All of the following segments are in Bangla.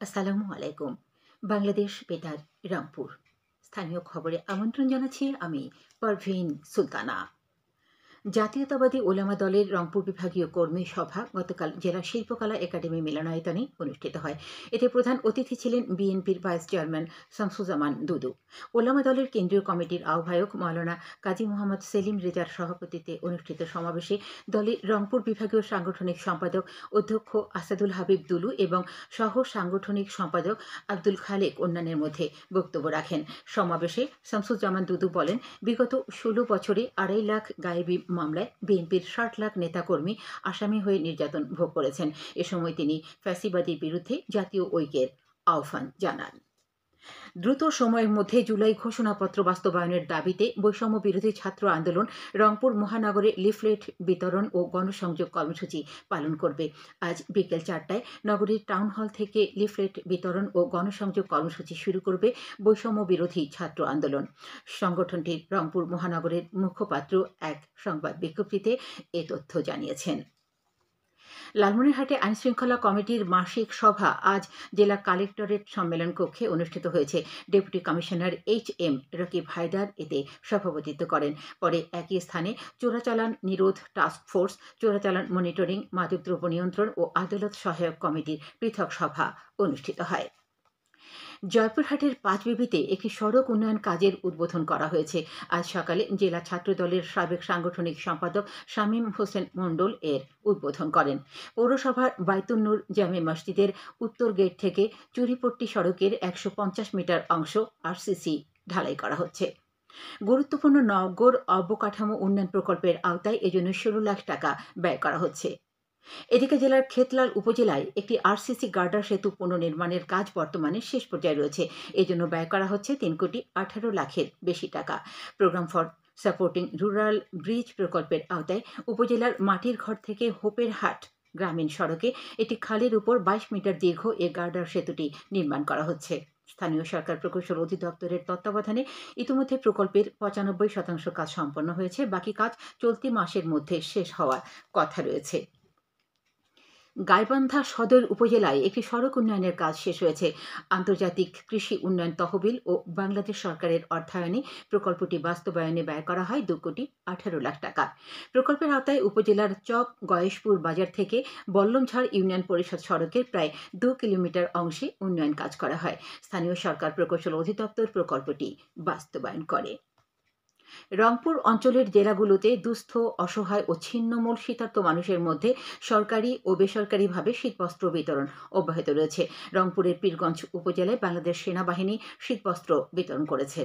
আসসালামু আলাইকুম। বাংলাদেশ বেতার রংপুর। স্থানীয় খবরে আমন্ত্রণ জানাচ্ছি আমি পারভীন সুলতানা। জাতীয়তাবাদী ওলামা দলের রংপুর বিভাগীয় কর্মী সভা গতকাল জেলা শিল্পকলা একাডেমি মিলনায়তনে অনুষ্ঠিত হয়। এতে প্রধান অতিথি ছিলেন বিএনপির ভাইস চেয়ারম্যান শামসুজ্জামান দুদু। ওলামা দলের কেন্দ্রীয় কমিটির আহ্বায়ক মাওলানা কাজী মোহাম্মদ সেলিম রেজার সভাপতিত্বে অনুষ্ঠিত সমাবেশে দলের রংপুর বিভাগীয় সাংগঠনিক সম্পাদক অধ্যক্ষ আসাদুল হাবিব দুলু এবং সহ সাংগঠনিক সম্পাদক আব্দুল খালেক অন্যান্যের মধ্যে বক্তব্য রাখেন। সমাবেশে শামসুজ্জামান দুদু বলেন, বিগত ১৬ বছরে ২.৫ লাখ গায়েবী মামলায় বিএনপির ৬০ লাখ নেতাকর্মী আসামি হয়ে নির্যাতন ভোগ করেছেন। এ সময় তিনি ফ্যাসিবাদের বিরুদ্ধে জাতীয় ঐক্যের আহ্বান জানান। দ্রুত সময়ের মধ্যে জুলাই ঘোষণাপত্র বাস্তবায়নের দাবিতে বৈষম্য বিরোধী ছাত্র আন্দোলন রংপুর মহানগরে লিফলেট বিতরণ ও গণসংযোগ কর্মসূচি পালন করবে। আজ বিকেল ৪টায় নগরীর টাউন হল থেকে লিফলেট বিতরণ ও গণসংযোগ কর্মসূচি শুরু করবে বৈষম্য বিরোধী ছাত্র আন্দোলন। সংগঠনটির রংপুর মহানগরের মুখপাত্র এক সংবাদ বিজ্ঞপ্তিতে এ তথ্য জানিয়েছেন। লালমনিরহাটে আইনশৃঙ্খলা কমিটির মাসিক সভা আজ জেলা কালেক্টরেট সম্মেলন কক্ষে অনুষ্ঠিত হয়েছে। Deputy commissioner H M. Rakib Haider এতে সভাপতিত্ব করেন। পরে একই স্থানে চোরাচালান নিরোধ টাস্ক ফোর্স, চোরাচালান মনিটরিং, মাদকদ্রব্য নিয়ন্ত্রণ ও আদালত সহায়ক কমিটির পৃথক সভা অনুষ্ঠিত হয়। জয়পুরহাটের পাঁচবিবিতে একটি সড়ক উন্নয়ন কাজের উদ্বোধন করা হয়েছে। আজ সকালে জেলা ছাত্রদলের সাবেক সাংগঠনিক সম্পাদক শামীম হোসেন মণ্ডল এর উদ্বোধন করেন। পৌরসভার বাইতুন্নুর জামে মসজিদের উত্তর গেট থেকে চুরিপট্টি সড়কের ১৫০ মিটার অংশ আরসিসি ঢালাই করা হচ্ছে। গুরুত্বপূর্ণ নগর অবকাঠামো উন্নয়ন প্রকল্পের আওতায় এজন্য ১৬ লাখ টাকা ব্যয় করা হচ্ছে। এদিকে জেলার খেতলাল উপজেলায় একটি আরসিসি গার্ডার সেতু পুনর্নির্মাণের কাজ বর্তমানে শেষ পর্যায়ে রয়েছে। এজন্য ব্যয় করা হচ্ছে ৩,১৮,০০,০০০ বেশি টাকা। Programme for supporting rural bridge প্রকল্পের আওতায় উপজেলার মাটির ঘর থেকে হোপের হাট গ্রামীণ সড়কে একটি খালের উপর ২২ মিটার দীর্ঘ এ গার্ডার সেতুটি নির্মাণ করা হচ্ছে। স্থানীয় সরকার প্রকৌশল অধিদপ্তরের তত্ত্বাবধানে ইতিমধ্যে প্রকল্পের ৯৫% কাজ সম্পন্ন হয়েছে। বাকি কাজ চলতি মাসের মধ্যে শেষ হওয়ার কথা রয়েছে। গাইবান্ধা সদর উপজেলায় একটি সড়ক উন্নয়নের কাজ শেষ হয়েছে। আন্তর্জাতিক কৃষি উন্নয়ন তহবিল ও বাংলাদেশ সরকারের অর্থায়নে প্রকল্পটি বাস্তবায়নে ব্যয় করা হয় ২,১৮,০০,০০০ টাকা। প্রকল্পের আওতায় উপজেলার চক গয়েশপুর বাজার থেকে বল্লমঝাড় ইউনিয়ন পরিষদ সড়কের প্রায় ২ কিলোমিটার অংশে উন্নয়ন কাজ করা হয়। স্থানীয় সরকার প্রকৌশল অধিদপ্তর প্রকল্পটি বাস্তবায়ন করে। রংপুর অঞ্চলের জেলাগুলোতে দুস্থ, অসহায় ও ছিন্নমূল শীতার্ত মানুষের মধ্যে সরকারি ও বেসরকারিভাবে শীতবস্ত্র বিতরণ অব্যাহত রয়েছে। রংপুরের পীরগঞ্জ উপজেলায় বাংলাদেশ সেনাবাহিনী শীতবস্ত্র বিতরণ করেছে।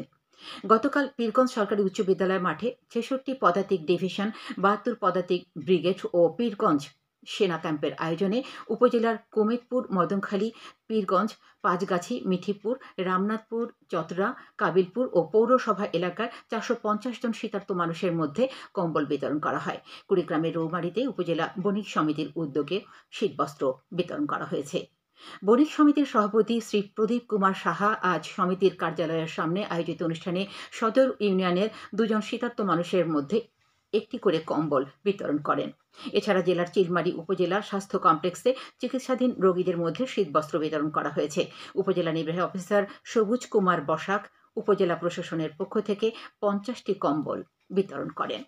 গতকাল পীরগঞ্জ সরকারি উচ্চ বিদ্যালয় মাঠে ৬৬ পদাতিক ডিভিশন, ৭২ পদাতিক ব্রিগেড ও পীরগঞ্জ সেনা ক্যাম্পের আয়োজনে উপজেলার কুমেদপুর, মদনখালী, পীরগঞ্জ, পাঁচগাছি, মিঠিপুর, রামনাথপুর, চতরা, কাবিলপুর ও পৌরসভা এলাকার ৪৫০ জন শীতার্ত মানুষের মধ্যে কম্বল বিতরণ করা হয়। কুড়িগ্রামের রৌমারীতে উপজেলা বণিক সমিতির উদ্যোগে শীতবস্ত্র বিতরণ করা হয়েছে। বণিক সমিতির সভাপতি শ্রী প্রদীপ কুমার সাহা আজ সমিতির কার্যালয়ের সামনে আয়োজিত অনুষ্ঠানে সদর ইউনিয়নের ২ জন শীতার্ত মানুষের মধ্যে একটি করে কম্বল বিতরণ করেন। এছাড়া জেলার চিলমারী উপজেলা স্বাস্থ্য কমপ্লেক্সে চিকিৎসাধীন রোগীদের মধ্যে শীতবস্ত্র বিতরণ করা হয়েছে। উপজেলা নির্বাহী অফিসার সবুজ কুমার বসাক উপজেলা প্রশাসনের পক্ষ থেকে ৫০টি কম্বল বিতরণ করেন।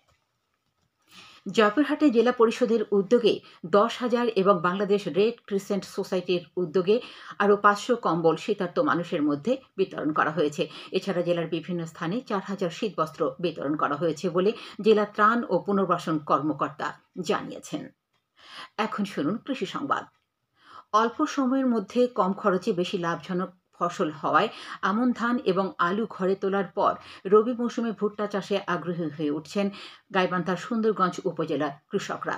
জয়পুরহাটে জেলা পরিষদের উদ্যোগে ১০,০০০ এবং বাংলাদেশ রেড ক্রিসেন্ট সোসাইটির উদ্যোগে আরও ৫০০ কম্বল শীতার্ত মানুষের মধ্যে বিতরণ করা হয়েছে। এছাড়া জেলার বিভিন্ন স্থানে ৪,০০০ শীতবস্ত্র বিতরণ করা হয়েছে বলে জেলা ত্রাণ ও পুনর্বাসন কর্মকর্তা জানিয়েছেন। এখন শুনুন কৃষি সংবাদ। অল্প সময়ের মধ্যে কম খরচে বেশি লাভজনক ফসল হওয়ায় আমন ধান এবং আলু ঘরে তোলার পর রবি মৌসুমে ভুট্টা চাষে আগ্রহী হয়ে উঠছেন গাইবান্ধার সুন্দরগঞ্জ উপজেলার কৃষকরা।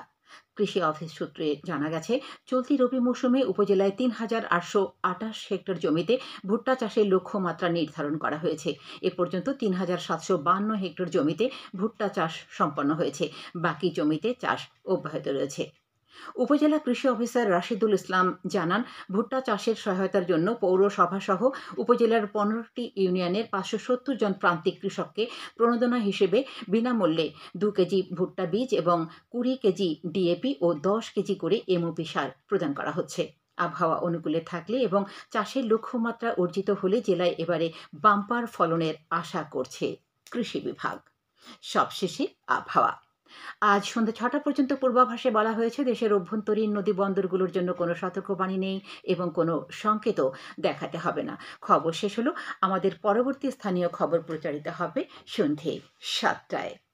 কৃষি অফিস সূত্রে জানা গেছে, চলতি রবি মৌসুমে উপজেলায় ৩,৮২৮ হেক্টর জমিতে ভুট্টা চাষের লক্ষ্যমাত্রা নির্ধারণ করা হয়েছে। এ পর্যন্ত ৩,৭৫২ হেক্টর জমিতে ভুট্টা চাষ সম্পন্ন হয়েছে। বাকি জমিতে চাষ অব্যাহত রয়েছে। উপজেলা কৃষি অফিসার রাশিদুল ইসলাম জানান, ভুট্টা চাষের সহায়তার জন্য পৌরসভাসহ উপজেলার ১৫টি ইউনিয়নের ৫৭০ জন প্রান্তিক কৃষককে প্রণোদনা হিসেবে বিনামূল্যে ২ কেজি ভুট্টা বীজ এবং ২০ কেজি ডিএপি ও ১০ কেজি করে এমওপি সার প্রদান করা হচ্ছে। আবহাওয়া অনুকূলে থাকলে এবং চাষের লক্ষ্যমাত্রা অর্জিত হলে জেলায় এবারে বাম্পার ফলনের আশা করছে কৃষি বিভাগ। সবশেষে আবহাওয়া। আজ সন্ধ্যা ৬টা পর্যন্ত পূর্বাভাসে বলা হয়েছে দেশের অভ্যন্তরীণ নদী বন্দরগুলোর জন্য কোনো সতর্কবাণী নেই এবং কোনো সংকেতও দেখাতে হবে না। খবর শেষ হলো। আমাদের পরবর্তী স্থানীয় খবর প্রচারিত হবে সন্ধে ৭টায়।